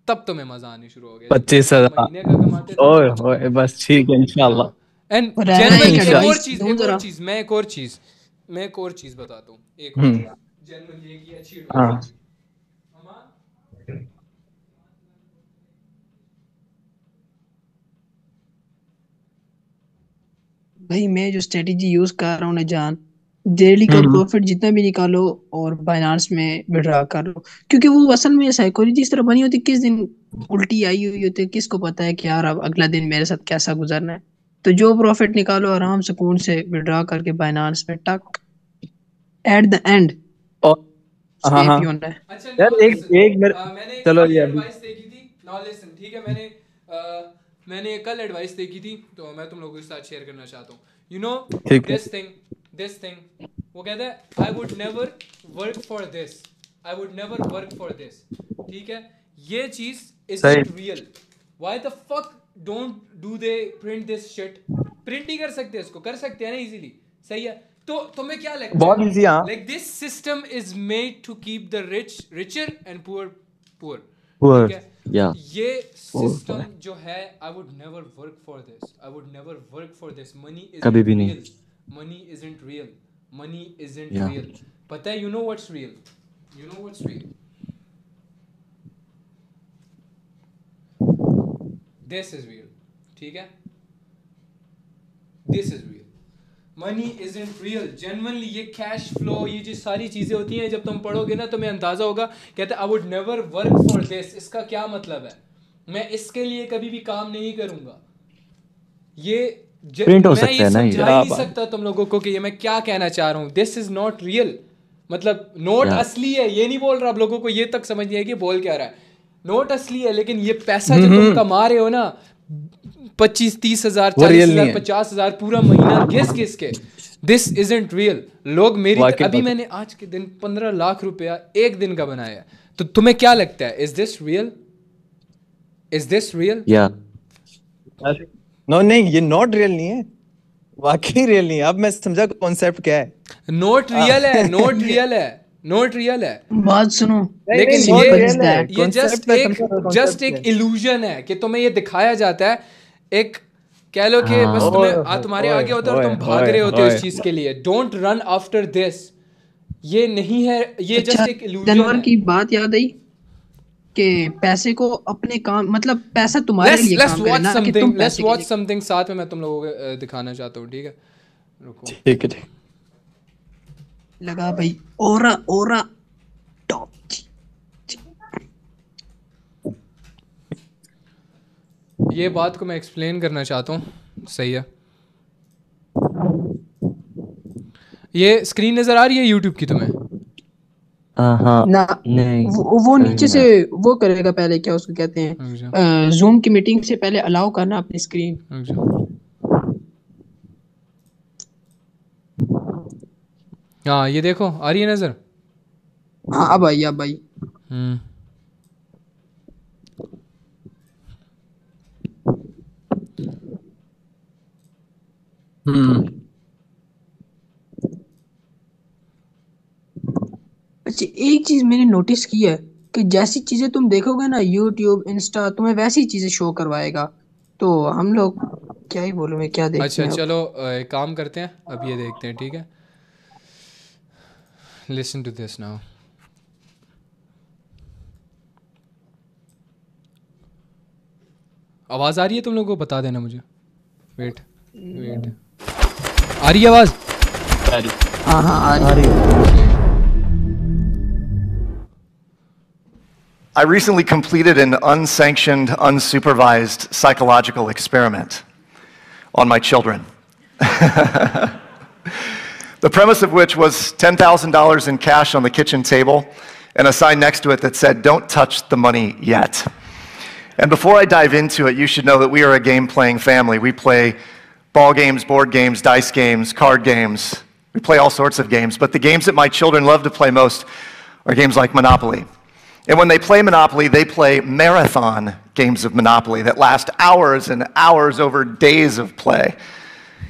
तब तुम्हें मज़ा आने शुरू हो गया। जितना तुम 25,000। महीने का कमाते थे ना, ओए होए, बस ठीक है इंशाल्लाह। हाँ। एंड और रहना एक जेन्युइनली एडवाइस दूं एक और जरा। चीज़ मैं एक और चीज़ बताता हूँ, एक और हम्म चीज़ जेन्युइनली एक ये अच्छी एडवाइस हाँ होगी। अमान, भाई मैं जो स्ट्रेटेजी यूज कर रहा हूँ ना जान, डेली का हम्म प्रॉफिट जितना भी निकालो और बाइनांस में विड्रॉ कर लो, क्योंकि वो असल में साइकोलॉजी इस तरह बनी होती है, किस दिन उल्टी आई हुई होती है, किसको पता है कि यार अब अगला दिन मेरे साथ कैसा गुजरना है। तो जो प्रॉफिट निकालो आराम सुकून से विड्रॉ करके बाइनांस में टक, एट द एंड और हाँ सेफ हाँ ही होना है। अच्छा यार, नाउ एक लिसन, एक मेरे, मैंने चलो कल ये ये अभी। एडवाइस देखी थी, नाउ लिसन, ठीक है, मैंने कल एडवाइस देखी थी, तो मैं तुम लोगों के साथ शेयर करना चाहता हूँ। यू नो ठीक है। दिस थिंग, वो कहता है I would never work for this, I would never work for this, ठीक है, ये चीज सही। Isn't real, why the fuck don't do they print this shit, print नहीं कर सकते, इसको कर सकते हैं ना इजीली, सही है। तो तुम्हें क्या लगता बहुत है, इजी, हाँ। Like this system is made to keep the rich richer and poor poor, ठीक पुअर है, या ये सिस्टम जो है, I would never work for this, I would never work for this, money कभी इजंट भी नहीं। Real, money isn't real, money isn't या रियल। पता है, you know what's real, you know what's real, this is real, ठीक है, this is real, money isn't real, genuinely ये cash flow, ये जो सारी चीजें होती हैं, जब तुम पढ़ोगे ना तुम्हें अंदाजा होगा। कहते हैं आई would never work for this, इसका क्या मतलब है, मैं इसके लिए कभी भी काम नहीं करूंगा। ये प्रिंट हो मैं सकता ये है ना ये। समझा ही क्या नहीं बात। सकता तुम लोगों को कि ये मैं क्या कहना चाह रहा हूँ, दिस इज नॉट रियल, मतलब नोट या असली है, ये नहीं बोल रहा, आप लोगों को ये तक समझ नहीं है कि बोल क्या रहा है, नोट असली है, लेकिन ये पैसा जो तुम कमा रहे हो ना, 25-30 हज़ार वो रियल 40 हज़ार नहीं है। 50 हज़ार पूरा महीना घिस के, दिस इजंट रियल। लोग वाकई अभी बात मैंने आज के दिन 15 लाख रुपया एक दिन का बनाया है, तो तुम्हें क्या लगता है, is this real, is this real? या है। नो नहीं, ये नॉट रियल नहीं है, वाकई रियल नहीं है। अब मैं समझा कॉन्सेप्ट क्या है। नोट हाँ। रियल है, नोट रियल है, नोट रियल है, बात सुनो, नहीं लेकिन नहीं, नॉट सिंपल इज रियल है, दैट। ये कॉन्सेप्ट मैं समझा, जस्ट कॉन्सेप्ट क्या एक है। इल्यूजन है कि तुम्हें ये दिखाया जाता है, एक कह लो कि बस हाँ ओए तुम्हारे ओए आगे होता है और ओए तुम भाग ओए रहे होते हो ओए। इस चीज के लिए, डोंट रन आफ्टर दिस, ये नहीं है, ये अच्छा, जस्ट एक इल्यूजन जानवर है। की बात याद आई कि पैसे को अपने काम, मतलब पैसा तुम्हारे लेट्स लिए लेट्स काम करे वॉच ना कि तुम समथिंग, लेट्स पैसे के वॉच लिए। समथिंग साथ में, मैं तुम लोगों को दिखाना चाहता हूँ, ठीक है, रुको। ठीक है ठीक। लगा भाई, ओरा ओरा टॉप। ये बात को मैं एक्सप्लेन करना चाहता हूँ, सही है, ये स्क्रीन नज़र आ रही है यूट्यूब की तुम्हें? हाँ ना, नहीं वो कभी नीचे से नहीं। वो करेगा पहले, क्या उसको कहते हैं, रुक जा, जूम की मीटिंग से पहले अलाउ करना अपनी स्क्रीन। रुक जा। हाँ ये देखो, आ रही है नजर? हाँ अब आई, अब आई। हम्म। हम्म। अच्छा, एक चीज मैंने नोटिस की है कि जैसी चीजें तुम देखोगे ना यूट्यूब इंस्टा, तुम्हें वैसी चीजें शो करवाएगा। तो हम लोग क्या ही बोलूं, मैं क्या देखते अच्छा हैं अब। चलो, एक काम करते हैं, अब ये देखते हैं, ठीक है? Listen to this now. आवाज़ आ रही है तुम लोगों को? बता देना मुझे। वेट वेट, आ रही है आवाज़? हाँ हाँ आ आ रही। रही है। I recently completed an unsanctioned, unsupervised psychological experiment on my children. The premise of which was $10,000 in cash on the kitchen table and a sign next to it that said, "Don't touch the money yet." And before I dive into it, you should know that we are a game-playing family. We play ball games, board games, dice games, card games. We play all sorts of games, but the games that my children love to play most are games like Monopoly. And when they play Monopoly, they play marathon games of Monopoly that last hours and hours over days of play.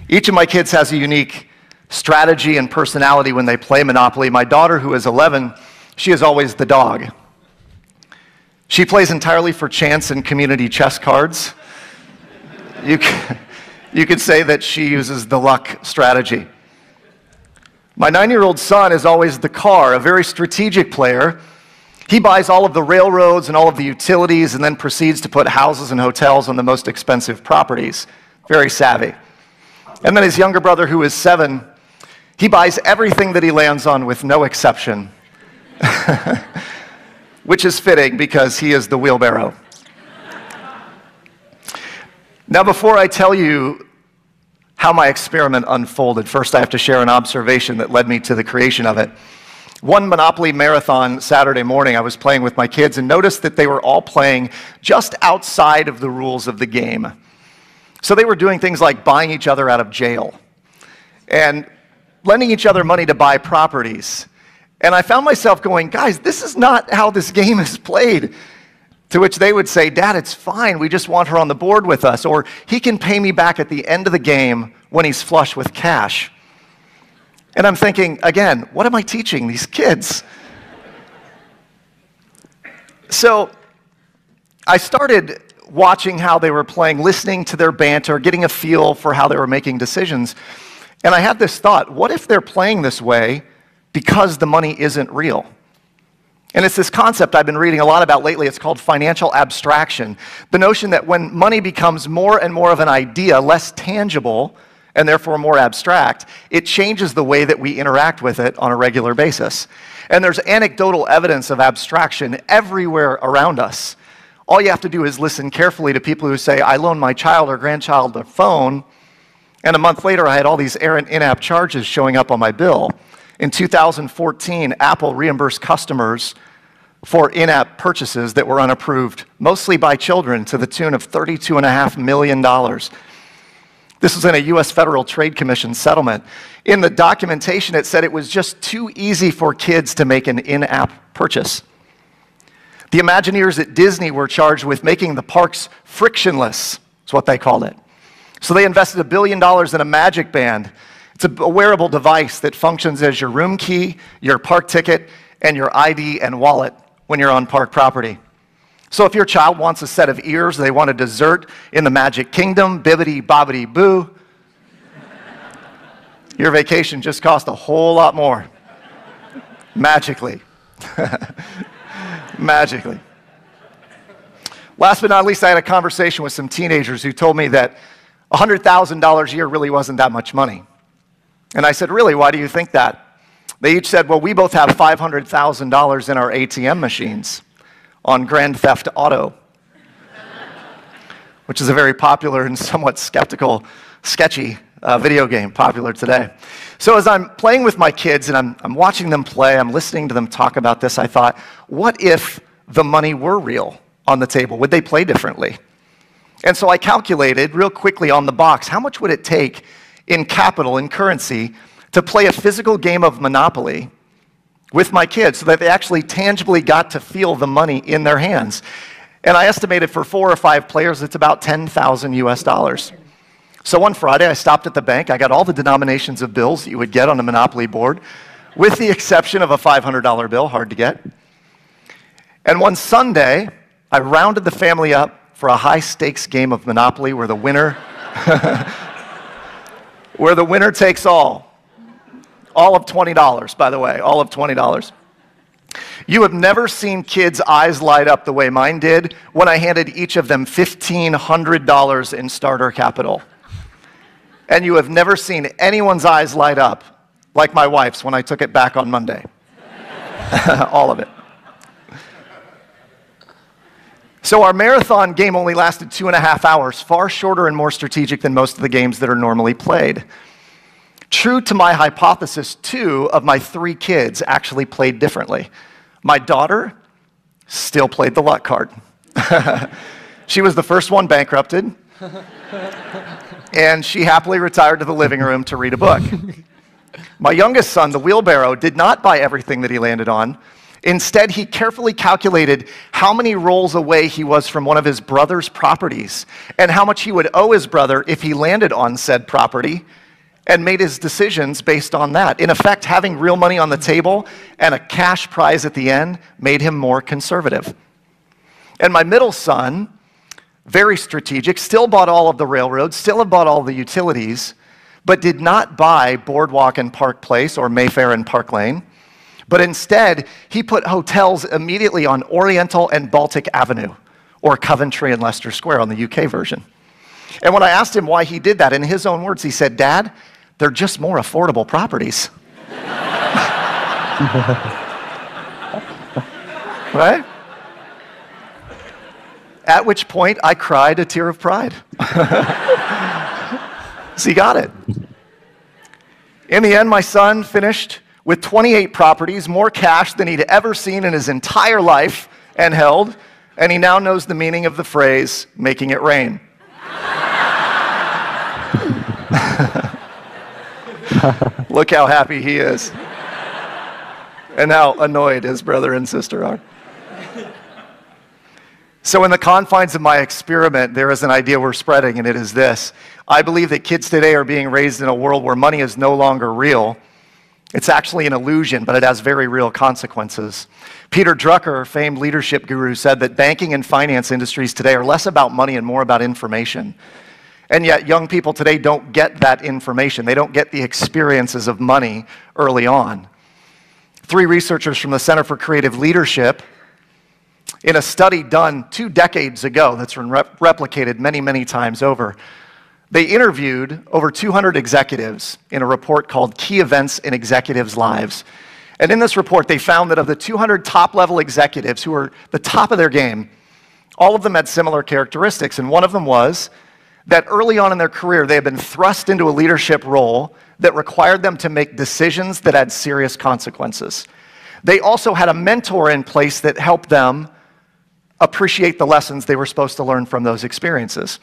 Each of my kids has a unique strategy and personality when they play Monopoly. My daughter, who is 11, she is always the dog. She plays entirely for chance and community chess cards. You could say that she uses the luck strategy. My 9-year-old son is always the car, a very strategic player. He buys all of the railroads and all of the utilities and then proceeds to put houses and hotels on the most expensive properties. Very savvy. And then his younger brother, who is 7, he buys everything that he lands on with no exception, which is fitting because he is the wheelbarrow. Now, before I tell you how my experiment unfolded, first I have to share an observation that led me to the creation of it. One Monopoly marathon Saturday morning, I was playing with my kids and noticed that they were all playing just outside of the rules of the game. So they were doing things like buying each other out of jail and lending each other money to buy properties. And I found myself going, guys, this is not how this game is played. To which they would say, Dad, it's fine. We just want her on the board with us. Or he can pay me back at the end of the game when he's flush with cash. And I'm thinking, again, what am I teaching these kids? So I started watching how they were playing, listening to their banter, getting a feel for how they were making decisions. And I had this thought, what if they're playing this way because the money isn't real? And it's this concept I've been reading a lot about lately. It's called financial abstraction. The notion that when money becomes more and more of an idea, less tangible, and therefore more abstract, it changes the way that we interact with it on a regular basis. And there's anecdotal evidence of abstraction everywhere around us. All you have to do is listen carefully to people who say, I loaned my child or grandchild a phone, and a month later I had all these errant in-app charges showing up on my bill. In 2014, Apple reimbursed customers for in-app purchases that were unapproved, mostly by children, to the tune of $32.5 million. This was in a U.S. Federal Trade Commission settlement. In the documentation, it said it was just too easy for kids to make an in-app purchase. The Imagineers at Disney were charged with making the parks frictionless. That's what they called it. So they invested $1 billion in a Magic Band. It's a wearable device that functions as your room key, your park ticket, and your ID and wallet when you're on park property. So if your child wants a set of ears, they want a dessert in the Magic Kingdom, bibbidi bobbidi boo, your vacation just cost a whole lot more. Magically. Magically. Last but not least, I had a conversation with some teenagers who told me that $100,000 a year really wasn't that much money. And I said, really, why do you think that? They each said, well, we both have $500,000 in our ATM machines on Grand Theft Auto, which is a very popular and somewhat sketchy video game, popular today. So as I'm playing with my kids and I'm watching them play, I'm listening to them talk about this, I thought, what if the money were real on the table? Would they play differently? And so I calculated real quickly on the box, how much would it take in capital, in currency, to play a physical game of Monopoly with my kids so that they actually tangibly got to feel the money in their hands. And I estimated for 4 or 5 players, it's about 10,000 US dollars. So one Friday, I stopped at the bank. I got all the denominations of bills that you would get on a Monopoly board, with the exception of a $500 bill, hard to get. And one Sunday, I rounded the family up for a high-stakes game of Monopoly where the winner, where the winner takes all of $20, by the way, all of $20. You have never seen kids' eyes light up the way mine did when I handed each of them $1,500 in starter capital. And you have never seen anyone's eyes light up like my wife's when I took it back on Monday. All of it. So our marathon game only lasted 2.5 hours, far shorter and more strategic than most of the games that are normally played. True to my hypothesis, 2 of my 3 kids actually played differently. My daughter still played the luck card. She was the first one bankrupted, and she happily retired to the living room to read a book. My youngest son, the wheelbarrow, did not buy everything that he landed on. Instead, he carefully calculated how many rolls away he was from one of his brother's properties and how much he would owe his brother if he landed on said property, and made his decisions based on that. In effect, having real money on the table and a cash prize at the end made him more conservative. And my middle son, very strategic, still bought all of the railroads, still have bought all the utilities, but did not buy Boardwalk and Park Place or Mayfair and Park Lane. But instead, he put hotels immediately on Oriental and Baltic Avenue, or Coventry and Leicester Square on the UK version. And when I asked him why he did that, in his own words, he said, "Dad, they're just more affordable properties." Right? At which point, I cried a tear of pride. So he got it. In the end, my son finished with 28 properties, more cash than he'd ever seen in his entire life and held, and he now knows the meaning of the phrase, making it rain. Look how happy he is, and how annoyed his brother and sister are. So in the confines of my experiment, there is an idea we're spreading, and it is this. I believe that kids today are being raised in a world where money is no longer real. It's actually an illusion, but it has very real consequences. Peter Drucker, famed leadership guru, said that banking and finance industries today are less about money and more about information. And yet young people today don't get that information. They don't get the experiences of money early on. 3 researchers from the Center for Creative Leadership, in a study done 2 decades ago that's been replicated many, many times over, they interviewed over 200 executives in a report called Key Events in Executives' Lives. And in this report, they found that of the 200 top-level executives who were the top of their game, all of them had similar characteristics, and one of them was that early on in their career, they had been thrust into a leadership role that required them to make decisions that had serious consequences. They also had a mentor in place that helped them appreciate the lessons they were supposed to learn from those experiences.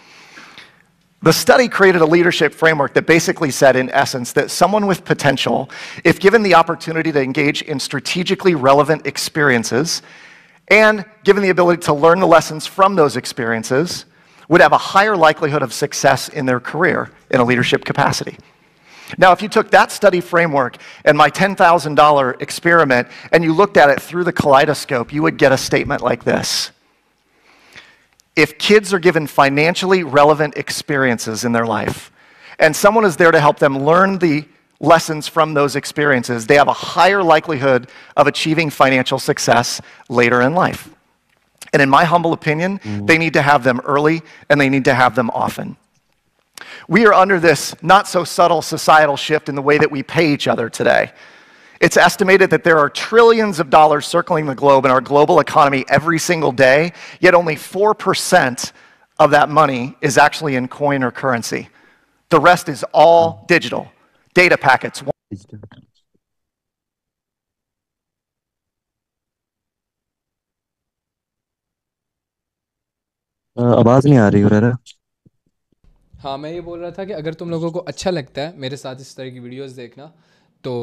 The study created a leadership framework that basically said, in essence, that someone with potential, if given the opportunity to engage in strategically relevant experiences and given the ability to learn the lessons from those experiences, would have a higher likelihood of success in their career in a leadership capacity. Now, if you took that study framework and my $10,000 experiment and you looked at it through the kaleidoscope, you would get a statement like this. If kids are given financially relevant experiences in their life, and someone is there to help them learn the lessons from those experiences, they have a higher likelihood of achieving financial success later in life. And in my humble opinion, they need to have them early and they need to have them often. We are under this not so subtle societal shift in the way that we pay each other today. It's estimated that there are trillions of dollars circling the globe in our global economy every single day, yet only 4% of that money is actually in coin or currency. The rest is all digital. Data packets. आवाज नहीं आ रही हुरैरा। हाँ, मैं ये बोल रहा था कि अगर तुम लोगों को अच्छा लगता है मेरे साथ इस तरह की वीडियोस देखना तो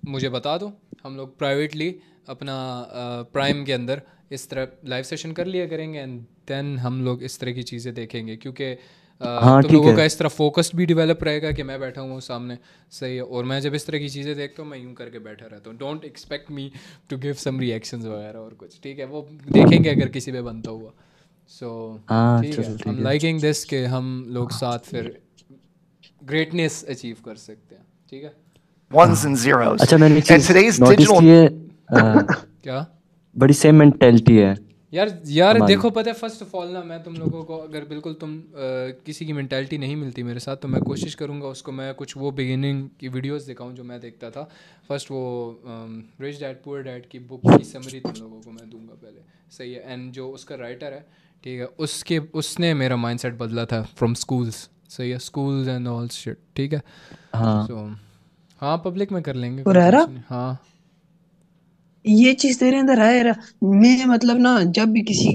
मुझे बता दो, हम लोग प्राइवेटली अपना प्राइम के अंदर इस तरह लाइव सेशन कर लिया करेंगे एंड देन हम लोग इस तरह की चीज़ें देखेंगे, क्योंकि हाँ तुम ठीक लोगों है। का इस तरह फोकस्ड भी डेवलप रहेगा कि मैं बैठा हूँ सामने, सही है। और मैं जब इस तरह की चीज़ें देखता हूँ मैं यूँ करके बैठा रहता हूँ। Don't expect me to give some reactions वगैरह और कुछ, ठीक है, वो देखेंगे अगर किसी पे बनता हुआ। सो हाँ ठीक है, चलो आई ठीक एम है। लाइकिंग दिस कि हम लोग साथ फिर ग्रेटनेस अचीव कर सकते हैं, ठीक है। Ones and zeros. अच्छा मैंने एक And चीज today's नोटिस digital की है, क्या बड़ी सेम मेंटेलिटी है यार हमारी। देखो, पता है फर्स्ट ऑफ ऑल ना, मैं तुम लोगों को अगर बिल्कुल किसी की मेंटालिटी नहीं मिलती मेरे साथ तो मैं कोशिश करूँगा उसको मैं कुछ वो बिगिनिंग की वीडियोस दिखाऊं जो मैं देखता था। फर्स्ट वो रिच डैड पुअर डैड की बुक की समरी तुम लोगों को मैं दूंगा पहले, सही है। एंड जो उसका राइटर है, ठीक है, उसने मेरा माइंडसेट बदला था फ्रॉम स्कूल्स, सही है, स्कूल्स एंड ऑल शिट, ठीक है। हाँ सो हाँ, पब्लिक में कर लेंगे, कोई हुरैरा, टेंशन नहीं। हाँ ये चीज तेरे अंदर है यार। मैं मतलब ना जब भी किसी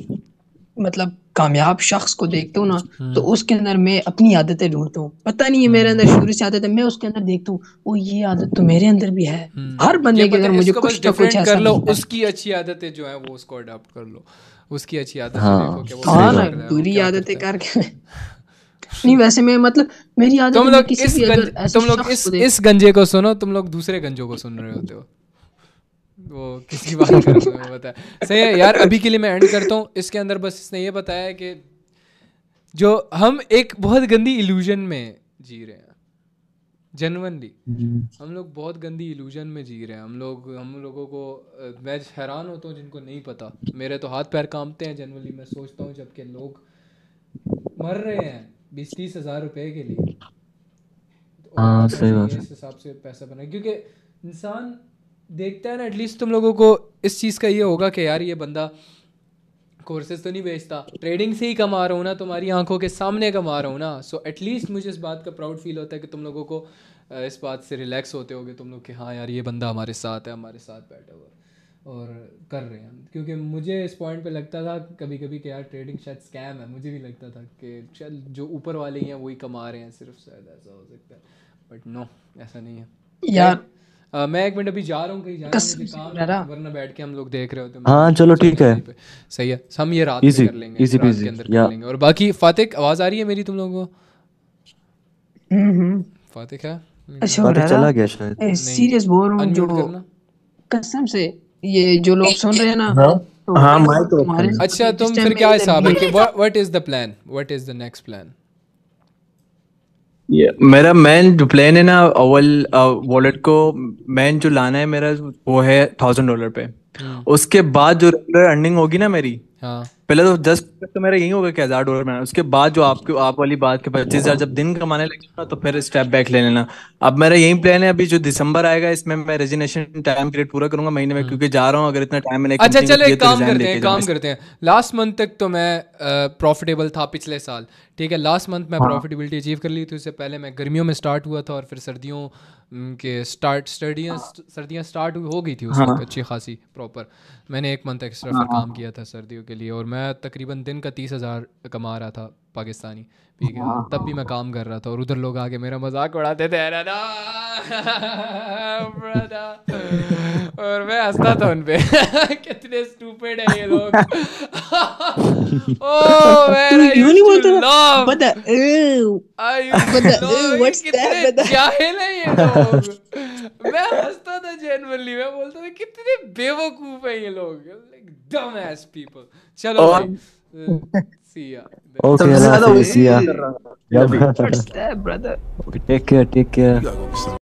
मतलब कामयाब शख्स को देखता हूँ ना, तो उसके अंदर मैं अपनी आदतें ढूंढता हूँ। पता नहीं है, मेरे अंदर शुरू से आदत है, मैं उसके अंदर देखता हूँ वो ये आदत तो मेरे अंदर भी है। हर ये बंदे के पता अंदर है, मुझे इसको बस कुछ ना कुछ डिफरेंट कर ऐसा लो, मिलता है। उसकी अच्छी आदतें जो है वो उसको अडॉप्ट कर लो, उसकी अच्छी आदतें देखो कि हाँ वो सही हाँ कैसे ना, कर बात। रहा है, वो बुरी क्या आदतें करता करके नहीं, वैसे मैं मतलब मेरी आदत तुम है, मैं लोग किसी भी अगर ऐसे तुम लोग शख्स को इस गंजे को सुनो, तुम लोग दूसरे गंजों को सुन रहे होते हो। वो किसकी बात कर रहा हूँ तुम्हें पता है, सही है यार। अभी के लिए मैं एंड करता हूँ। इसके अंदर बस इसने ये बताया है कि जो हम एक बहुत गंदी इल्यूजन में जी रहे हैं, जेन्युइनली हम लोग बहुत गंदी इल्यूजन में जी रहे हैं। हम लोगों को मैं हैरान होता हूँ जिनको नहीं पता। मेरे तो हाथ पैर कांपते हैं जेन्युइनली, मैं सोचता हूँ जबकि लोग मर रहे हैं 20-30 हज़ार रुपए के लिए, और हाँ कहते हैं सही नहीं बात है है। इस हिसाब से पैसा बना, क्योंकि इंसान देखता है ना। एटलीस्ट तुम लोगों को इस चीज़ का ये होगा कि यार ये बंदा कोर्सेज तो नहीं बेचता, ट्रेडिंग से ही कमा रहा हूँ ना, तुम्हारी आंखों के सामने कमा रहा हूँ ना। सो एटलीस्ट मुझे इस बात का प्राउड फील होता है कि तुम लोगों को इस बात से रिलैक्स होते होगे तुम लोग कि हाँ यार ये बंदा हमारे साथ है, हमारे साथ बैठा हुआ है और कर रहे हैं। क्योंकि मुझे इस पॉइंट पे लगता था कभी कभी कि यार ट्रेडिंग शायद स्कैम है, मुझे भी लगता था कि शायद जो ऊपर वाले हैं वही कमा रहे हैं सिर्फ, शायद ऐसा हो सकता है, बट नो, ऐसा नहीं है। यार। मैं एक मिनट अभी जा रहा हूँ, कहीं जाना है, कसम मुझे से काम हुरैरा, है, वरना बैठ के हम लोग देख रहे होते, हाँ मज़ा चलो ठीक चलता है। यहीं पे, सही है। हम ये रात में इजी कर लेंगे, इजी रात पीजी के अंदर कर या लेंगे। और बाकी फातिक, आवाज़ आ रही है मेरी तुम लोगों को? हम्म। फातिक है अच्छा नहीं? बातें हुरैरा, चला गया शायद। नहीं, सीरियस बोल रहा हूँ अनम्यूट जो करना। कसम से, ये जो लोग सुन रहे हैं ना, हाँ तो हाँ, माइक तुम्हारे ओपन है। साथ अच्छा, में जिस तुम टाइम फिर मैं क्या इधर हिसाब है कि mute, what is the plan, what is the next plan? ये मेरा मेन जो प्लान है ना, अव्वल वॉलेट को मेन जो लाना है मेरा, वो है $1000 पे। उसके बाद जो रेगुलर अर्निंग होगी ना मेरी, हाँ पहले तो 10 तो मेरा यही होगा कि $1000 में। उसके बाद जो आप वाली बात के 25,000 जब दिन कमाने लगे ना, तो फिर स्टेप बैक ले लेना। अब मेरा यही प्लान है, अभी जो दिसंबर आएगा इसमें मैं रेजिग्नेशन टाइम पीरियड पूरा करूंगा महीने में, क्योंकि जा रहा हूँ। अगर इतना टाइम मैंने अच्छा, कंपनी को चलो दिया एक तो काम रिजाइन करते हैं, देके एक जाऊँ काम करते हैं। लास्ट मंथ तक तो मैं प्रॉफिटेबल था पिछले साल, ठीक है। लास्ट मंथ मैं हाँ प्रॉफिटेबिलिटी अचीव कर ली थी। उससे पहले मैं गर्मियों में स्टार्ट हुआ था और फिर सर्दियों के सर्दियाँ स्टार्ट हो गई थी उस वक्त हाँ अच्छी खासी प्रॉपर। मैंने एक मंथ एक्स्ट्रा फिर काम हाँ किया था सर्दियों के लिए, और मैं तकरीबन दिन का 30,000 कमा रहा था पाकिस्तानी, ठीक है। हाँ तब भी मैं काम कर रहा था और उधर लोग आके मेरा मजाक उड़ाते थे, अरे ना brother। और मैं हंसता था उन पे कितने स्टूपिड है ये लोग। ओह तू मैन, आई यूं नहीं यूज्ड टू बोलता था लव, बदा आई यूज्ड टू बदा लव। ये व्हाट्स दैट कितने बदा। जाहिल है ये लोग। मैं हंसता था जेन्युइनली, मैं बोलता था कितने बेवकूफ है ये लोग, लाइक डम एस पीपल। चलो और भाई, सी या। ओके सबसे अल्लाह ज्यादा हाफिज़ वही या कर रहा था अभी। What's that brother. Take care take care.